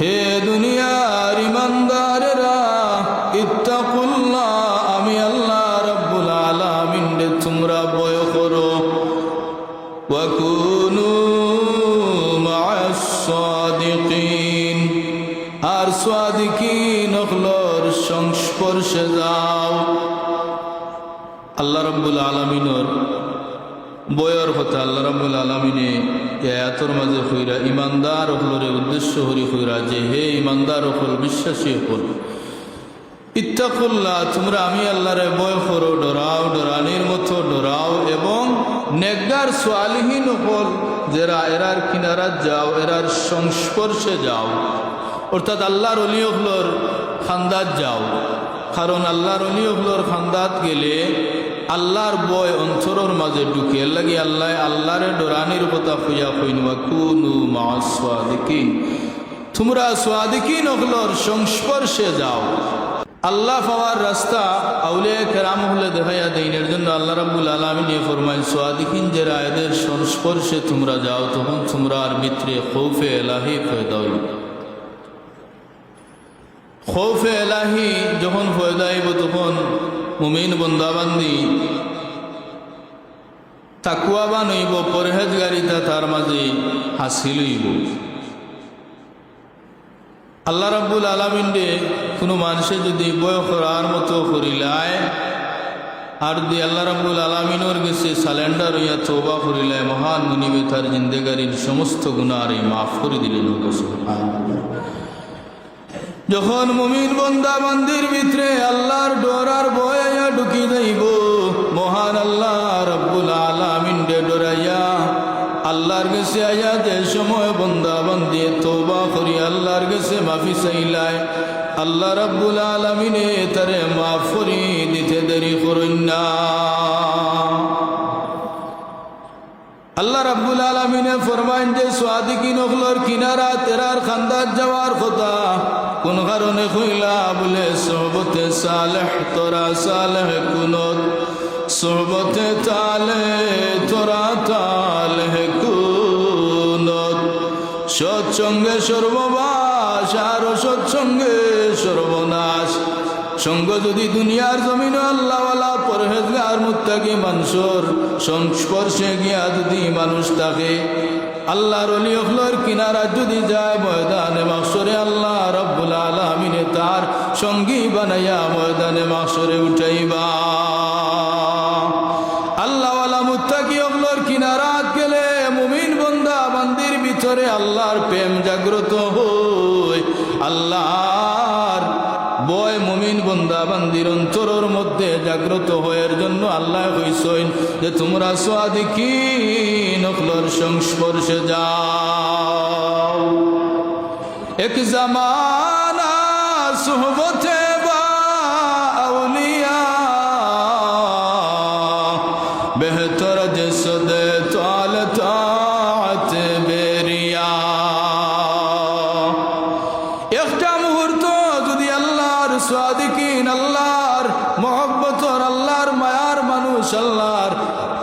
হে দুনিয়ার ইমানদারেরা, ইত্তাকুল্লাহ, আমি আল্লাহ রাব্বুল আলামিন রে তোমরা ভয় করো। ওয়া কুনু মা'আস সাদিকিন, আর সাদিকিন হলোর সংস্পর্শে যাও। আল্লাহ রাব্বুল আলামিনের বয়র কথা আল্লাহ রাব্বুল আলামিনে আয়াতের মাঝে কইরা ইমানদার হলরে উদ্দেশ্য হরি কইরা যে হে ইমানদার হল, বিশ্বাসী হল, ইত্তাকুল্লাহ, তোমরা আমি আল্লাহরে ভয় করো, ডরাও, ডরানির মতো ডরাও, এবং নেককার সালিহিন হল যারা এরার কিনারাত যাও, এরার সংস্পর্শে যাও, অর্থাৎ আল্লাহর ওলি হলর খান্দাত যাও। কারণ আল্লাহর ওলি হলর খান্দাত গেলে আল্লাহর বয় অন্তরের মাঝে ঢুকে লাগি আল্লাহরে ডরানির কথা খুঁজা কইন। ওয়া কুনু মা'আস সাদিকিন, তোমরা সাদিকিন হলর সংস্পর্শে যাও। আল্লাহ পাওয়ার রাস্তা আউলিয়া কেরাম হলে দেখাইয়া দেন। এর জন্য আল্লাহ রাব্বুল আলামিন ফরমায় সাদিকিন যারা এদের সংস্পর্শে তোমরা যাও, তখন তোমরা আর ভিতরে খৌফে এলাহি পয়দা হইব। খৌফে এলাহি যখন পয়দা হইব, তখন মুমিন বন্দাবান্দি তাকওয়াবান হইব, পরহেজগারিতা তার মাঝে হাসিল হইব। আল্লাহ রাব্বুল আলামিন রে কোনো মানুষে যদি ভয় করার মতো করিলায়, আর যদি আল্লাহ রাব্বুল আলামিনের কাছে সালেন্ডার হইয়া তওবা করিলায়, মহান মুনিবে তার জিন্দেগারির সমস্ত গুনাহ মাফ করে দিলেন। যখন মুমিন বান্দা বান্দির ভিতরে আল্লাহর ডর আর ভয় ঢুকি যাইব, মহান আল্লাহ রাব্বুল আলামিন রে ডরাইয়া আল্লাহর কাছে আয়া যে সময় বান্দা বান্দি তওবা করি আল্লাহর কাছে মাফি চাইলায়, আল্লাহ রাব্বুল আলামিনে তারে মাফ করে দিতে দেরি করেন না। আল্লাহ রাব্বুল আলামিনে ফরমায়েন যে সাদিকিন হলর কিনারা তেরার খান্দাত যাওয়ার কথা কোন কারণে কইলা, বলে সোহবতে সালেহ তোরা সালেহ কুনত, সোহবতে তালে তোরা তালেহ কুনত। সৎসঙ্গে সর্ববাস আর সৎসঙ্গে সর্বনাশ। সঙ্গ যদি দুনিয়ার জমিন আল্লাহওয়ালা পরহেজগার মুত্তাকি মানুষের সংস্পর্শে গিয়া যদি মানুষ থাকে, আল্লাহর ওলি হলর কিনারা যদি যায়, ময়দানে মাহশরে আল্লাহ রাব্বুল আলামিনে তার সঙ্গী বানাইয়া ময়দানে মাহশরে উঠাইবা। আল্লাহওয়ালা মুত্তাকি হলর কিনারাত গেলে মুমিন বান্দা বান্দির ভিতরে আল্লাহর প্রেম জাগ্রত হয়। আল্লাহর বয় মুমিন বান্দা বান্দির অন্তরের মধ্যে জাগ্রত হওয়ার জন্য আল্লাহ কইছেন যে তোমরা সাদিকিন হলর সংস্পর্শে যাও। এক জামানা সুহবতে বা আউলিয়া বেহতর জসদে তাল তাআত বেরিয়া। একটা মুহূর্ত যদি আল্লাহর সাদিকিন, আল্লাহর মহব্বতর, আল্লাহর মায়ার মানুষ, আল্লাহর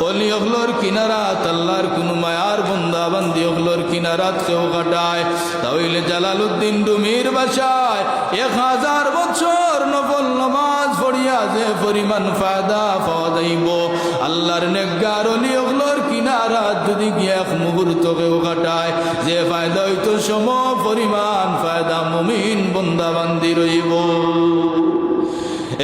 ওলি হলর কিনারাত, আল্লাহর কোন মায়ার বন্দা বান্দি হলর কিনারাত কেউ কাটায়, তাহলে জালালউদ্দিন রুমির বাসায় 1000 বছর নফল নামাজ পড়িয়া যে পরিমাণ ফায়দা পাওয়া যাইব, আল্লাহর নেককার ওলি হলর কিনারাত যদি গিয়ে এক মুহূর্ত কেউ কাটায়, যে ফায়দা হইতো সম পরিমাণ ফায়দা মুমিন বন্দা বান্দি রইব।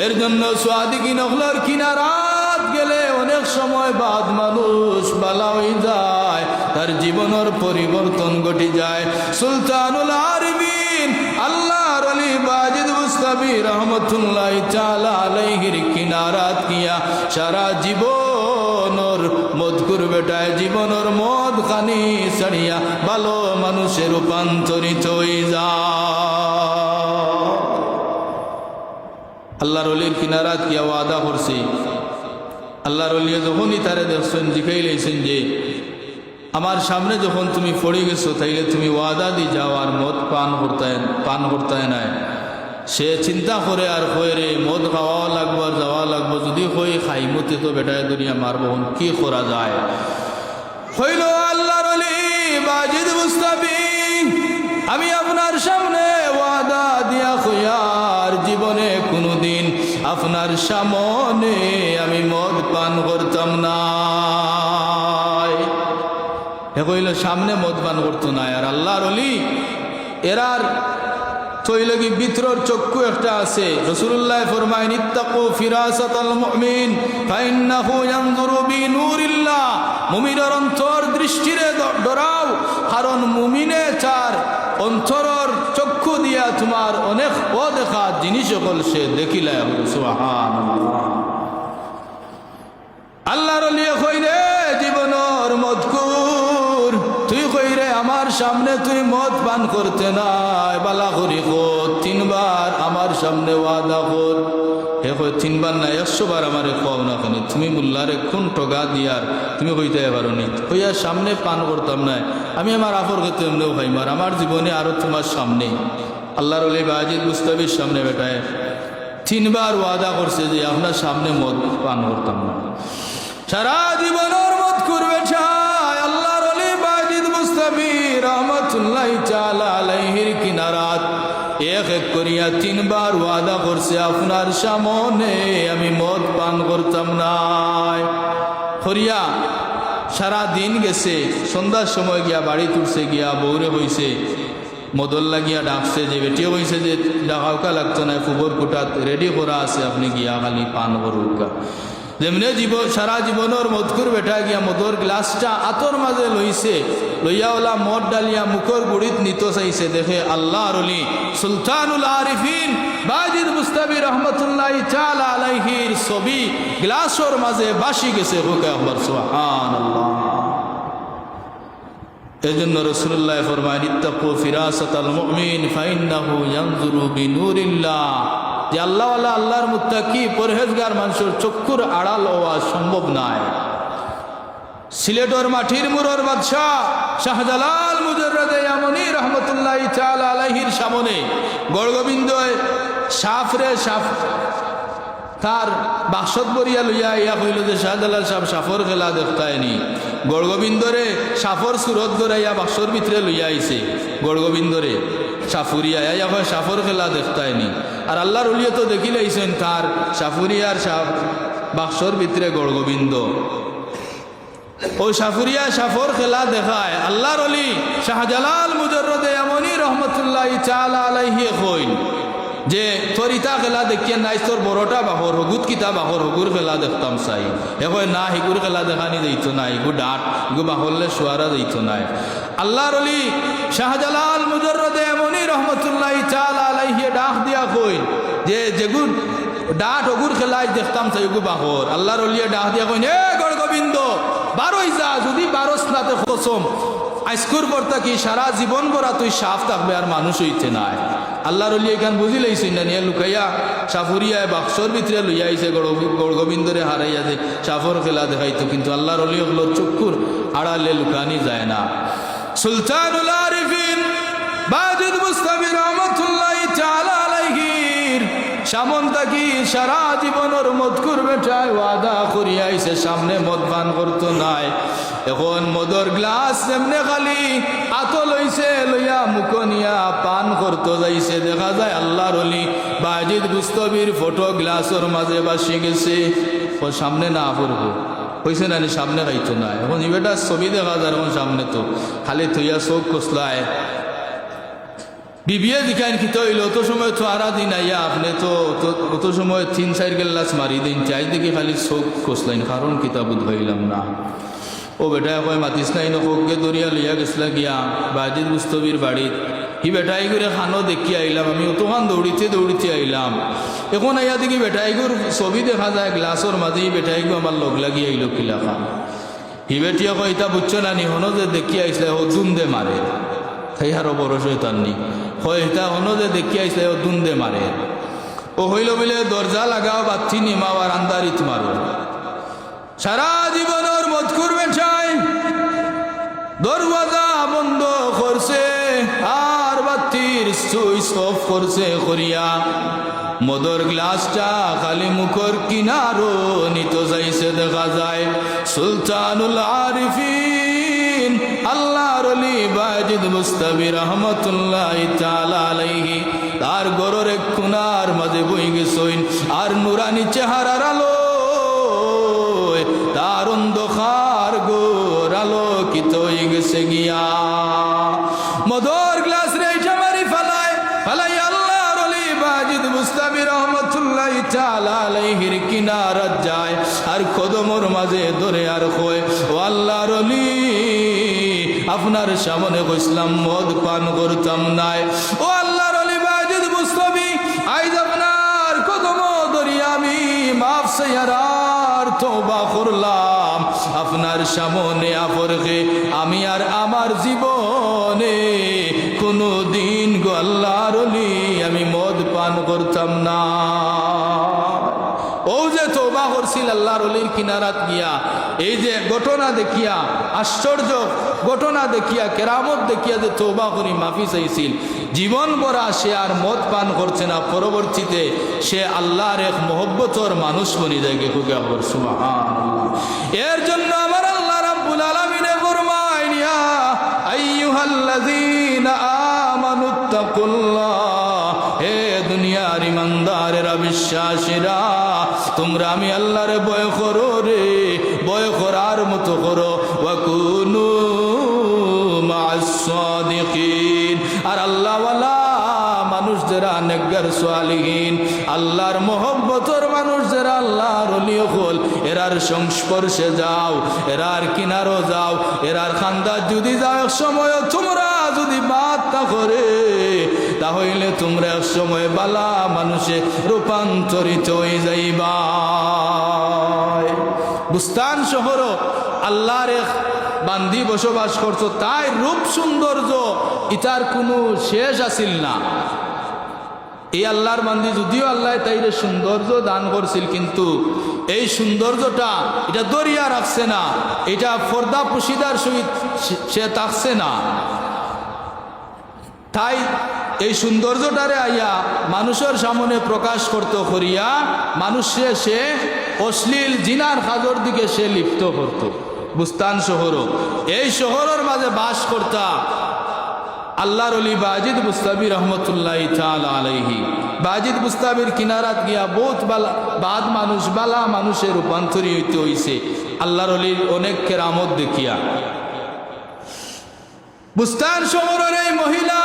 এর জন্য সাদিকিন হলর কিনারাত গেলে অনেক সময় বাদ মানুষ বালা হয়ে যায়, তার জীবনের পরিবর্তন ঘটে যায়। সুলতানুল আরিফিন আল্লাহর ওলি বাজিদ বুস্তামি রহমতুল্লাহি তাআলা আলাইহির কিনারাত গিয়া সারা জীবনের মদকুর বেটায় জীবনের মদ খানি ছাড়িয়া ভালো মানুষের রূপান্তরিত হয়ে যায়। আল্লাহর ওলির কিনারাত গিয়া ওয়াদা করছে। আল্লাহর ওলি যখনই তারে দেখছেন জিখাই লাইছেন যে আমার সামনে যখন তুমি পড়ে গেছো, তাইলে তুমি ওয়াদা দি যাও আর মদ পান করতে নাই। সে চিন্তা করে আর কয়ে রে মদ খাওয়াও লাগবো আর যাওয়া লাগবো, যদি কই খাইমতে তো বেটায় দুনিয়া মারবো, কি করা যায়। হইল আল্লাহর ওলি বাজিদ বুস্তামি, আমি আপনার সামনে আপনার সামনে আমি মদ পান করতাম না। এ কইল সামনে মদ পান করতো না। আর আল্লাহর ওলি এরার তৈলগি ভিতরের চক্ষু একটা আছে। রাসূলুল্লাহ ফরমায় ইত্তাকু ফিরাসাতাল মুমিন ফাইন্নাহু ইয়ানজুরু বিনুরিল্লাহ। মুমিনের অন্তর দৃষ্টিরে ডরাও, কারণ মুমিনে চার অন্তরের চক্ষু দিয়া তোমার অনেক অদেখা জিনিস সকল সে দেখিলা। সুবহানাল্লাহ। আল্লাহর ওলি কইরে জীবনের মদকুর তুই কইরে আমার সামনে তুই মদ পান করতে নাই, বালা করি কর 3 বার আমার সামনে ওয়াদা কর। হে কই 3 বার না 100 বার আমারে কও না কেন, তুমি মুল্লারে কোন টগা দিয়ার তুমি কইতে পারো নি কইয়া সামনে পান করতাম না, আমি আমার আফর করতে এমনিও খাইমার আমার জীবনে আরো তোমার সামনে। আল্লাহর ওলি বাজিদ মুস্তাফির সামনে বেটায় 3 বার ওয়াদা করছে যে আপনার সামনে মদ পান করতাম না। সারা জীবনের মদ করবে চাই আল্লাহর ওলি বাজিদ মুস্তাফি রহমাতুল্লাহি তাআলা আলাইহির কিনারাত এক এক করিয়া 3 বার ওয়াদা করছে আপনার সামনে আমি মদ পান করতাম না। করিয়া সারা দিন গেছে, সন্ধ্যার সময় গিয়া বাড়ি তুলছে, গিয়া বৌরে হইছে মদল লাগিয়া ডাকছে যে বেটিও হয়েছে যে ডাকাউকা লাগতো না, ফুবর কুটাত রেডি করা আছে, আপনি গিয়া খালি পান করুকা। যেমনি সারা জীবনের মদকুর বেটা গিয়া মদর গ্লাসটা আতর মাঝে লইছে, লইয়া ওলা মদ ডালিয়া মুখর গুড়িত নিত চাইছে, দেখে আল্লাহর ওলি সুলতানুল আরিফিন বাজিদ মুস্তাফি রহমতুল্লাহি তাআলা আলাইহির ছবি গ্লাসর মাঝে বাসি গেছে। হুকে আকবার সুবহানাল্লাহ। এজন্য রাসূলুল্লাহ ফরমায় ইত্তাকু ফিরাসাতাল মুমিন ফাইন্নাহু ইয়ানজুরু বিনুরিল্লাহ। যে আল্লাহওয়ালা আল্লাহর মুত্তাকি পরহেজগার মানুষের চক্ষুর আড়াল হওয়া সম্ভব নয়। সিলেটর মাটির মুরর বাদশাহ শাহজালাল মুজাররদে ইয়ামানি রহমতুল্লাহি তাআলা আলাইহির সামনে গড়গোবিন্দ সাফরে সাফ তার বাক্সত বরিয়া লইয়া ইয়া কইল যে শাহজালাল সাহেব সাফর খেলা দেখতায়নি। গড়গোবিন্দরে সাফর সুরত ধরাইয়া বাক্সর ভিতরে লইয়া আইছে, গড়গোবিন্দরে সাফুরিয়া ইয়া কয় সাফর খেলা দেখতায়নি। আর আল্লাহর ওলি তো দেখিলাইছেন তার সাফুরিয়ার বাক্সর ভিতরে গড়গোবিন্দ, ও সাফুরিয়া সাফর খেলা দেখায়। আল্লাহর ওলি শাহজালাল মুজাররদে ইয়ামানি রহমতুল্লাহি তাআলা আলাইহি কইল যে তরিতা খেলা দেখিয়ে নাই, তোর বড়টা বাহর হগুত কিতা বাহর হগুর খেলা দেখতাম চাই। এখন না হিগুর খেলা দেখানি যাইতো না, হিগু ডাট হিগু বাহরলে শোয়ারা যাইতো নাই। আল্লাহর ওলি শাহজালাল মুজাররদে ইয়ামানি রহমতুল্লাহি তাআলা আলাইহি ডাক দিয়া কইল যে যেগুন ডাট হগুর খেলাই দেখতাম চাই হিগু বাহর। আল্লাহর ওলিয়ে ডাক দিয়া কইন এ গড়গোবিন্দ বারোই যা, যদি বারোস নাতে কসম আইস্কুর পরতা কি সারা জীবন ভরা তুই সাফ থাকবে আর মানুষ হইতে নাই। আল্লাহর ওলি এখান বুঝি লাইছেন না, নিয়ে লুকাইয়া সাফুরিয়ায় বাক্সর ভিতরে লইয়া আইছে, গড়গোবিন্দরে হারাইয়া যে সাফর খেলা দেখাইতো, কিন্তু আল্লাহর ওলি হলো চক্ষুর আড়ালে লুকানি যায় না। সুলতানুল আরিফিন বাজিদ মুস্তাফি রহমতুল্লাহি তাআলা আলাইহির সামন থাকি সারা জীবনের মদকুর বেটায় ওয়াদা করিয়া আইছে সামনে মদ পান করতো নাই। এখন মদর গ্লাস এমনি খালি আতো লইছে, লইয়া মুখনিয়া পান করতো যাইছে, দেখা যায় আল্লাহর ওলি বাজিদ মুস্তাফির ফটো গ্লাসের মাঝে বাসি গেছে। ও সামনে না পড়বো হয়েছে না, সামনে খাইতো না। এখন ইবেটা ছবি দেখা যায়, এখন সামনে তো খালি থইয়া চোখ কসলায় বিবিয়ে দিখাইন খিত হইল। অত সময় তো আরা দিন আইয়া আপনি তো অত সময় 3-4 গেল্লাস মারি দিন চাই দেখি খালি চোখ কসলাইন, কারণ কিতাব বুঝাইলাম না। ও বেটা কয় মাতিস নাই নকে দরিয়া লইয়া গেছিলা গিয়া বাজিদ মুস্তাফির বাড়িত। হি বেটাই করে খানো দেখি আইলাম, আমি অতখান দৌড়িতে আইলাম। এখন আইয়া দেখি বেটাইগুর ছবি দেখা যায় গ্লাসর মাঝে, বেটাইগু আমার লগ লাগি আইল কিলা খান। হি বেটিয়া কয় ইতা বুঝছো না নি, হনো যে দেখি আইসলে ও দুন্দে মারে, তাই আরো বড় শয়তান নি হয় ইতা হনো যে দেখি আইসলে ও দুন্দে মারে। ও হইল বলে দরজা লাগাও, বাতি নিমাও আর আন্দারিত মারো। সারা জীবনের মদ করবে চাই, দরওয়াজা বন্ধ করছে আর বাতির সুইচ অফ করছে করিয়া মদর গ্লাসটা খালি মুখর কিনারো নিত যাইছে। দেখা যায় সুলতানুল আরিফিন আল্লাহর ওলি বাজিদ মুস্তাফি রহমতুল্লাহি তাআলা আলাইহি তার গরর এক কোনার মাঝে বই গেছইন, আর নুরানি চেহারার আলো তার অন্ধকার গোর আলোকিত হয়ে গেছে গিয়া মদর গ্লাস রে মারি ফালায় ফালাই আল্লাহর ওলি বাজিদ বুস্তামি রহমতুল্লাহি তাআলা আলাইহির কিনারাত যায় আর কদমর মাঝে ধরে আর কয় ও আল্লাহর ওলি আপনার সামনে কইসলাম মদ পান করতাম নাই ও আল্লাহর ওলি বাজিদ বুস্তামি আইজ আপনার কদম ধরি আমি মাফ সাইয়ার তওবা করলাম আপনার সামনে আপরকে আমি আর আমার জীবনে কোনো দিন গো আল্লাহর ওলি আমি মদ পান করতাম না ও যে তওবা করছিল আল্লাহর ওলির কিনারাত গিয়া এই যে ঘটনা দেখিয়া আশ্চর্য ঘটনা দেখিয়া কেরামত দেখিয়া যে তওবা করি মাফি চাইছিল জীবন ভরা সে আর মদ পান করছে না পরবর্তীতে সে আল্লাহর এক মহব্বতর মানুষ বনি যায় কে সুবহানাল্লাহ এর জন্য আমার আল্লাহ রাব্বুল আলামিন ফরমায় ইয়া আইয়ুহাল্লাযীনা আমানুত্তাকুল্লাহ হে দুনিয়ার ইমানদারেরা বিশ্বাসীরা তোমরা আমি আল্লাহর ভয় করো রে ভয় করার মতো করো ওয়াকুনু মা'আস সাদিকিন আর আল্লাহওয়ালা মানুষ যারা নেককার সালিহিন আল্লাহর মহব্বতর মানুষ যারা আল্লাহর ওলি হল এরার সংস্পর্শে যাও এরার কিনারো যাও এরার খান্দা যদি যাও এক সময় তোমরা যদি বাদ তা করে তাহলে তোমরা এক সময় বালা মানুষে রূপান্তরিত হয়ে যাইবা বুস্তান শহর আল্লাহর এক বান্দি বসবাস করছো তাই রূপ সৌন্দর্য ইতার কোনো শেষ আসিল না এই আল্লাহর বান্দি যদিও আল্লাহ তাইরে সৌন্দর্য দান করছিল কিন্তু এই সৌন্দর্যটা এটা দরিয়া রাখছে না এটা পর্দা পুশিদার সহিত সে থাকছে না তাই এই সৌন্দর্যটারে আইয়া মানুষের সামনে প্রকাশ করতে করিয়া মানুষে সে অশ্লীল জিনার কাজর দিকে সে লিপ্ত করত বুস্তান শহর এই শহরের মাঝে বাস করতা আল্লাহর ওলি বাজিদ বুস্তামি রহমতুল্লাহি তাআলা আলাইহি বাজিদ বুস্তামির কিনারাত গিয়া বহুত বাদ মানুষ বালা মানুষের রূপান্তরিত হইছে আল্লাহর ওলির অনেক কেরামত দেখিয়া বুস্তান শহরের এই মহিলা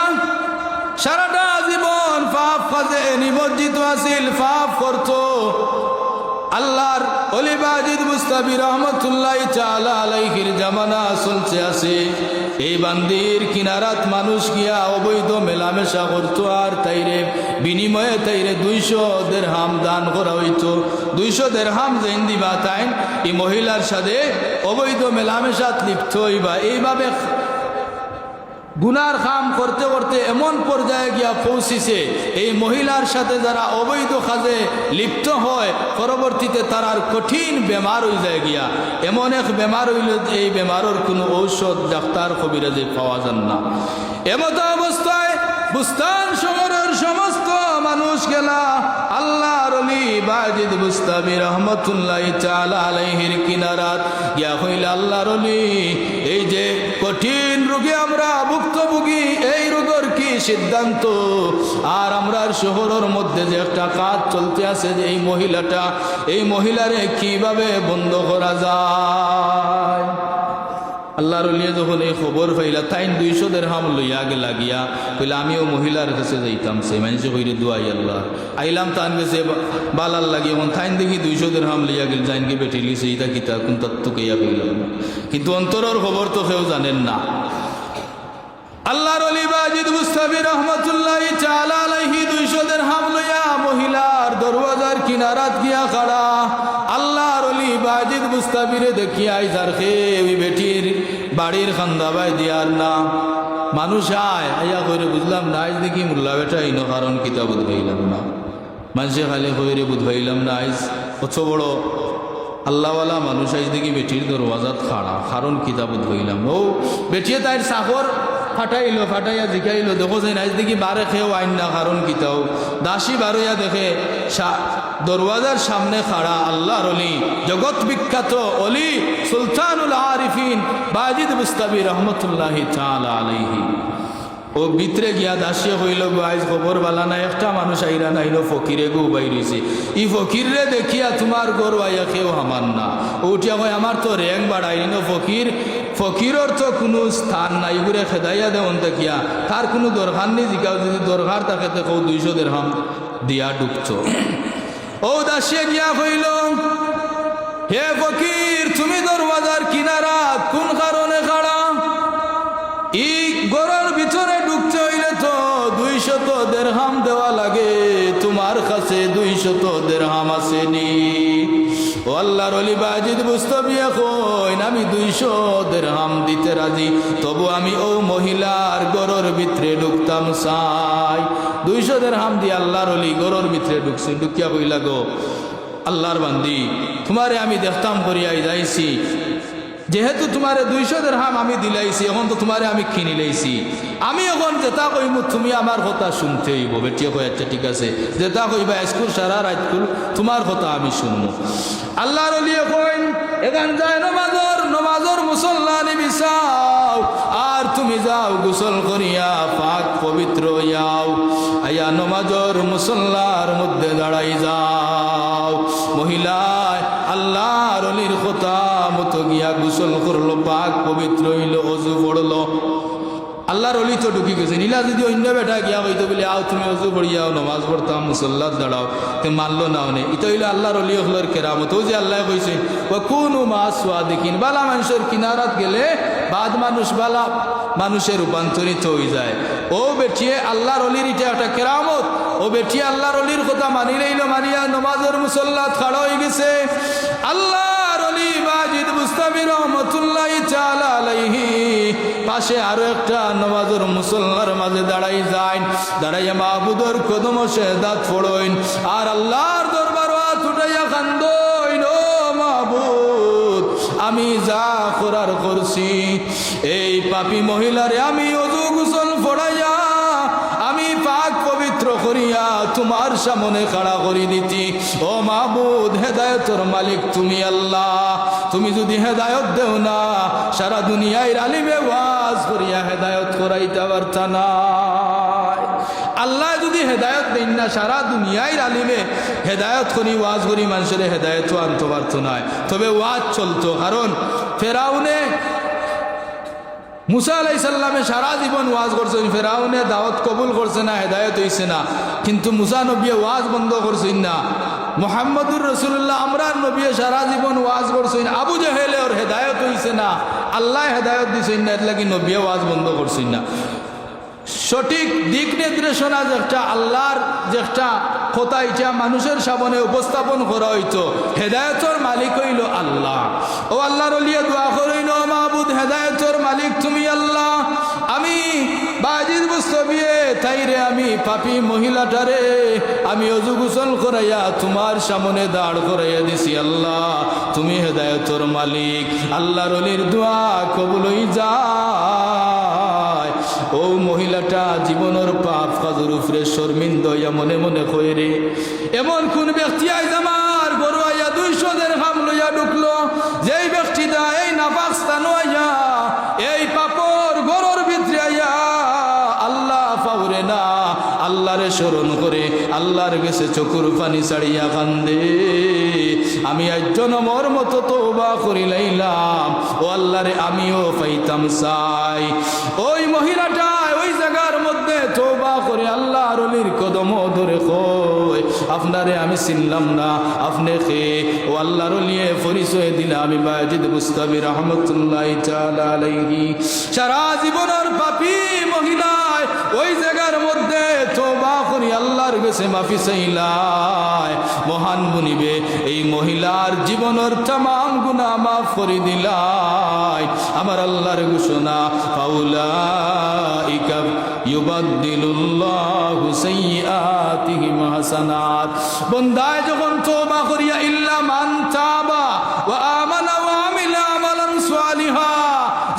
সারাটা জীবন পাপ কাজে নিমজ্জিত আছিল পাপ করত আল্লাহর ওলি বাজিদ বুস্তামি রহমতুল্লাহি তাআলা আলাইহির জামানা চলছে আছে এই বান্দির কিনারাত মানুষ গিয়া অবৈধ মেলামেশা করতো আর তাইরে বিনিময়ে তাইরে 200 দিরহাম দান করা হইতো 200 দিরহাম যেন দিবা তাই এই মহিলার সাথে অবৈধ মেলামেশাত লিপ্ত হইবা এইভাবে গুনার কাম করতে করতে এমন পর্যায়ে গিয়া পৌঁছিছে এই মহিলার সাথে যারা অবৈধ কাজে লিপ্ত হয় পরবর্তীতে তারার কঠিন বেমার হয়ে যায় গিয়া এমন এক বেমার হইল এই বেমারের কোনো ঔষধ ডাক্তার কবিরাজে পাওয়া যান না এমত অবস্থায় বুস্তান শহরের সমস্ত মানুষ গেলা আল্লাহর ওলি বাজিদ বুস্তামি রহমতুল্লাহি তাআলা আলাইহির কিনারাত গিয়া হইল আল্লাহর ওলি এই যে কঠিন রোগে আমরা ভুক্তভোগী এই রোগের কি সিদ্ধান্ত আর আমরার শহরের মধ্যে যে একটা কাজ চলতে আছে যে এই মহিলারে কিভাবে বন্ধ করা যায় আল্লাহর ওলিয়ে যখন এই খবর পাইলা তাইন 200 দিরহাম লইয়া গেলা গিয়া কইলা আমিও মহিলার কাছে যাইতাম সে মানুষ কইরে দুয়াই আল্লাহ আইলাম তান গেছে বালার লাগি এখন তাইন দেখি 200 দিরহাম লইয়া গেল জাইনকে বেটি লিছে ইটা কিতা কোন তত্ত্ব কইয়া কইলাম কিন্তু অন্তরের খবর তো কেউ জানেন না আল্লাহর ওলি বাজিদ বুস্তামি রহমতুল্লাহি তাআলা আলাইহি 200 দিরহাম লইয়া মহিলার দরওয়াজার কিনারাত গিয়া খাড়া আল্লাহর ওলি বাজিদ বুস্তামিরে দেখিয়া আইজার খে ওই বেটির বাড়ির খান্দাবাই দিয়ার না মানুষ আয়া কইরে বুঝলাম না আজ দেখি মোল্লা বেটা ইনো কারণ কিতাব বুঝাইলাম না মানুষে খালি কইরে বুঝাইলাম না আজ কত বড় আল্লাহওয়ালা মানুষ আজ দেখি বেটির দরওয়াজাত খাড়া কারণ কিতাব বুঝাইলাম ও বেটিয়ে তাইর সাফর ফাটাইয়া জিকাইলো দেখো যে আজ দেখি বারে খেয়েও আইন না কারণ কিতাও দাসী বারইয়া দেখে দরওয়াজার সামনে খাড়া আল্লাহর ওলি জগৎ বিখ্যাত ওলি সুলতানুল আরিফিন বাজিদ বুস্তামি রহমতুল্লাহি তাআলা আলাইহি ও ভিতরে গিয়া দাসিয়ে হইল গো আইজ খবর বালা না একটা মানুষ আইরা নাইল ফকিরে গো বাইরিছে ই ফকিরে দেখিয়া তোমার গরু আইয়া কেউ হামান না উঠিয়া কয় আমার তো র্যাঙ্ক বাড়াইল ফকির ফকিরর তো কোনো স্থান নাই ঘুরে খেদাইয়া দেওন দেখিয়া তার কোনো দরকার নেই জিকাও যদি দরকার থাকে তো কেউ 200 দিরহাম দিয়া ঢুকছো ও দাসিয়ে গিয়া কইল হে ফকির তুমি দরওয়াজার কিনারাত কোন কারণে খাড়া এই গরুর ভিতরে ঢুকতে হইলে তো 200 দিরহাম দেওয়া লাগে তোমার কাছে 200 দিরহাম আসেনি ও আল্লাহর ওলি বাজিদ বুস্তাবিয়া কইন আমি 200 দিরহাম দিতে রাজি তবু আমি ও মহিলার গরুর ভিতরে ঢুকতাম চাই 200 দিরহাম দিয়ে আল্লাহর ওলি গরুর ভিতরে ঢুকছি ঢুকিয়া কইলা গো আল্লাহর বান্দি তোমারে আমি দেখতাম করিয়াই যাইছি যেহেতু তোমারে 200 দিরহাম আমি দিলাইছি এখন তো তোমারে আমি কিনি লাইছি আমি এখন যেটা কইব তুমি আমার কথা শুনতে হইব বেটিয়ে কই আচ্ছা ঠিক আছে যেটা কইবা স্কুল সারা রাতকুল তোমার কথা আমি শুনবো আল্লাহর ওলিয়ে কইন এখান যায় নমাজর মুসল্লা নিবি চাও আর তুমি যাও গোসল করিয়া পাক পবিত্র যাও আয়া নমাজর মুসল্লার মধ্যে দাঁড়াই যাও মহিলায় আল্লাহর ওলির কথা মতো গিয়া গোসল করলো পাক পবিত্র হইল অজু পড়লো আল্লাহর ওলি তো ঢুকি গেছে নীলা যদি অন্য বেটা গিয়া হইতো বলে আও তুমি অজু পড়িয়াও নমাজ পড়তাম মুসল্লাত দাঁড়াও তে মানলো না অনে এটা হইলো আল্লাহর ওলি হলোর কেরামত ও যে আল্লাহ কইছে ও কোনু মা সাদিকিন বালা মানুষের কিনারাত গেলে বাদ মানুষ বালা মানুষের রূপান্তরিত হয়ে যায় ও বেটিয়ে আল্লাহর ওলির এটা একটা কেরামত ও বেটিয়ে আল্লাহর ওলির কথা মানি লইল মানিয়া নমাজের মুসল্লাত খাড়া হয়ে গেছে আল্লাহর ওলি বাজিদ বুস্তামি রহমতুল্লাহ তাআলা আলাইহি পাশে আরো একটা নমাজের মুসল্লার মাঝে দাঁড়াই যায় দাঁড়াইয়া মাহবুদর কদম শেহদাত পড়ইন আর আল্লাহর দরবার হাত উঠাইয়া কান্দইন ও মাহবুদ আমি যা করার করছি এই পাপী মহিলারে আমি ওযু গোসল পড়াইয়া আমি পাক পবিত্র করিয়া তোমার সামনে খাড়া করে দিতি ও মাহবুদ হেদায়েতের মালিক তুমি আল্লাহ তুমি যদি হেদায়েত দেও না সারা দুনিয়ার আলিমে ওয়াজ করিয়া হেদায়েত করাইতে পারতা না আল্লাহ যদি হেদায়েত দেন না সারা দুনিয়ার আলিমে হেদায়েত করি ওয়াজ করি মানুষের হেদায়েত আনতে পারত না তবে ওয়াজ চলতো কারণ ফেরাউনে মুসা আলাইহিস সালামে সারা জীবন ওয়াজ করছেন ফেরাউনে দাওয়াত কবুল করছে না হেদায়েত হইছে না কিন্তু মুসা নবী ওয়াজ বন্ধ করছেন না মুহাম্মদুর রাসূলুল্লাহ আমরার নবী সারা জীবন ওয়াজ করছেন আবু জাহেলে ওর হেদায়েত হইছে না আল্লাহ হেদায়েত দিছেন না এর লাগি নবী ওয়াজ বন্ধ করছেন না সঠিক দিক নির্দেশনা যেটা আল্লাহর যেটা কথা এটা মানুষের সামনে উপস্থাপন করা হইতো হেদায়েতের মালিক হইল আল্লাহ ও আল্লাহর ওলিয়ে দোয়া করেন ও মাহবুদ হেদায়েতের মালিক তুমি আল্লাহ আমি বাজিদ বুস্তাবিয়ে তাইরে আমি পাপী মহিলাটারে আমি ওযু গোসল করাইয়া তোমার সামনে দাঁড় করাইয়া দিছি আল্লাহ তুমি হেদায়েতের মালিক আল্লাহর ওলির দোয়া কবুল হই যায় ও মহিলাটা জীবনের পাপ কাজের উপরে শর্মিন্দ হইয়া মনে মনে কই রে এমন কোন ব্যক্তি আইজ আমার গরু আইয়া 200 দিরহাম লইয়া ঢুকলো যেই ব্যক্তিটা এই নাপাক স্থান আইয়া এই পাপর গরুর ভিতরে আইয়া আল্লাহ পাওরে না আল্লাহরে স্মরণ করে আল্লাহর কাছে চোখের পানি ছাড়িয়া কান্দে আমি আজ জনমর মতো তওবা করি লাইলাম ও আল্লাহরে আমিও পাইতাম চাই ওই মহিলাটা ওই জায়গার মধ্যে তওবা করে আল্লাহর ওলির কদম ধরে কই আপনারে আমি চিনলাম না আপনি কে ও আল্লাহর ওলিয়ে পরিচয় দিলে আমি বাজিদ বুস্তামি রহমতুল্লাহ তাআলা আলাইহি সারা জীবনের পাপী মহিলায় ওই জায়গার মধ্যে তওবা করি আল্লাহর কাছে মাফি চাইলাই মহান বনিবে এই মহিলার জীবনের तमाम গুনাহ মাফ করে দিলাই আমার আল্লাহর ঘোষণা ফাউলাইকা ইউবাদদিলুল্লাহু সাইয়্যাতিহিম হাসানাত বান্দায় যখন তওবা করিয়া ইল্লা মান তাবা ওয়া আমানা ওয়া আমিলা আমালান সালিহা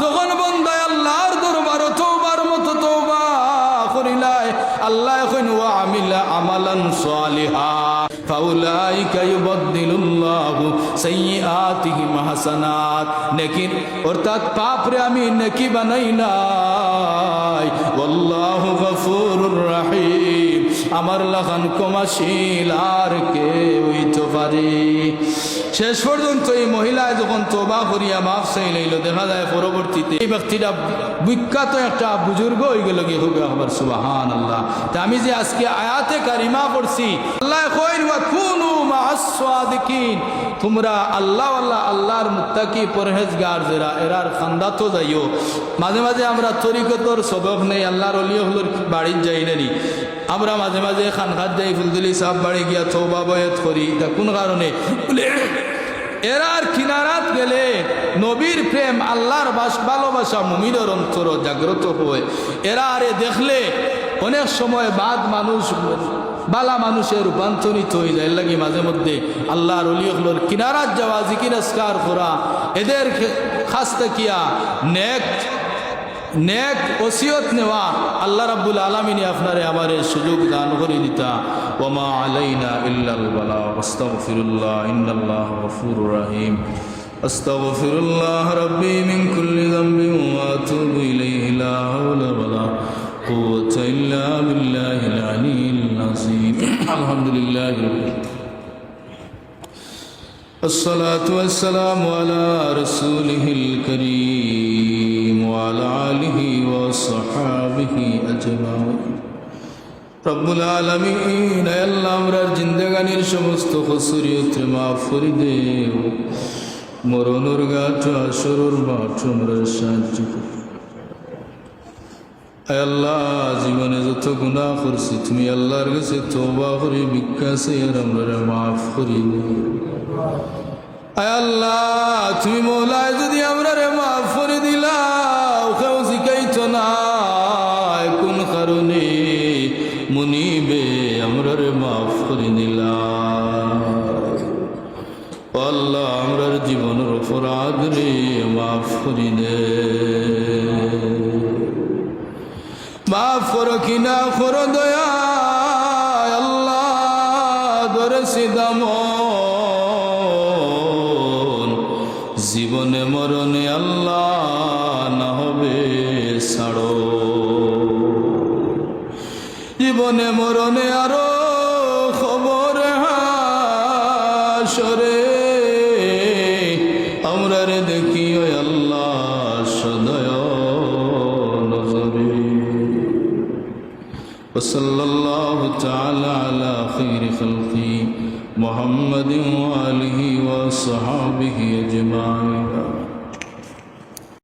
যখন বান্দায় আল্লাহর দরবারে তওবার মতো তওবা করিলাই আল্লাহ এখন وعمل عملا صالحا فأولئك يبدل الله سيئاتهم حسنات নেকি অর্থাৎ পাপরে আমি নেকি বানাই নাই والله غفور رحيم আমার লাগান ক্ষমাশীল আর কে হইতে পারে শেষ পর্যন্ত এই মহিলা যখন তওবা করিয়া মাফ চাই লইল দেখা যায় পরবর্তীতে এই ব্যক্তিটা বিখ্যাত একটা বুজুর্গ হয়ে গেল কি হবে আবার সুবহানাল্লাহ তা আমি যে আজকে আয়াতে কারিমা পড়ছি আল্লাহ কইন ওয়া কুনু মা'আস সাদিকিন তোমরা আল্লাহ আল্লাহ আল্লাহর মুত্তাকি পরহেজগার যারা এরার খান্দাতো যাইও মাঝে মাঝে আমরা তরিকতর সবক নেই আল্লাহর ওলি হলোর বাড়ি যাই নানি আমরা মাঝে মাঝে খানখাত যাই ফুলদুলি সাহেব বাড়ি গিয়া তওবা বয়াত করি তা কোন কারণে বলে এরার কিনারাত গেলে নবীর প্রেম আল্লাহর ভালোবাসা মুমিনের অন্তর জাগ্রত হয় এরা আরে দেখলে অনেক সময় বাদ মানুষ বালা মানুষের রূপান্তরিত হয়ে যায় লাগি মাঝে মধ্যে আল্লাহর ওলি হলোর কিনারাত যাওয়া জিকির আসকার করা এদের খাস তাকিয়া নেক ওসিয়ত নেওয়া আল্লাহ রাব্বুল আলামিন আপনারে আমারে সুযোগ দান করে দিতা ওমা আলাইনা ইল্লাল বালাগ আস্তাগফিরুল্লাহ ইন্নাল্লাহা গফুরুর রহিম আস্তাগফিরুল্লাহ রাব্বি মিন কুল্লি যামবিন ওয়া আতুবু ইলাইহি লা হাওলা ওয়ালা কুওয়াতা ইল্লা বিল্লাহিল আলিয়্যিল আযীম আলহামদুলিল্লাহি রাব্বিল الصلاة والسلام على رسوله الكريم وعلى آله وصحابه أجمعين رب العالمين يا الله আমরার জিন্দেগানির সমস্ত কসুরিয়ত মাফ করে দেও মরণের ঘাট আসরের মাঠ আমরা সাহায্য করো আয় আল্লাহ জীবনে যত গুনাহ করছি তুমি আল্লাহর কাছে তওবা করে ভিক্ষা চাই আর আমরা মাফ করে দেও আয় আল্লাহ তুমি মওলায় যদি আমরা মাফ করে দিলাও কেউ শিখাইতো না কোন কারণে মুনিবে আমরা মাফ করে দিলাম আল্লাহ আমরার জীবনের অপরাধ রে মাফ করে দে মাফ করো কিনা করো দয়া আল্লাহ দরে সিদাম জীবনে মরণে আল্লাহ না হবে ছাড়ো জীবনে মরণে আরো খবর হাসরে আমরা রে দেখি ওই আল্লাহ সদয় নজরে সাল্লাল্লাহু তাআলা আলা খাইরি খালকি মুহাম্মাদিন ওয়া আলিহি ওয়া সাহবিহি আজমাইন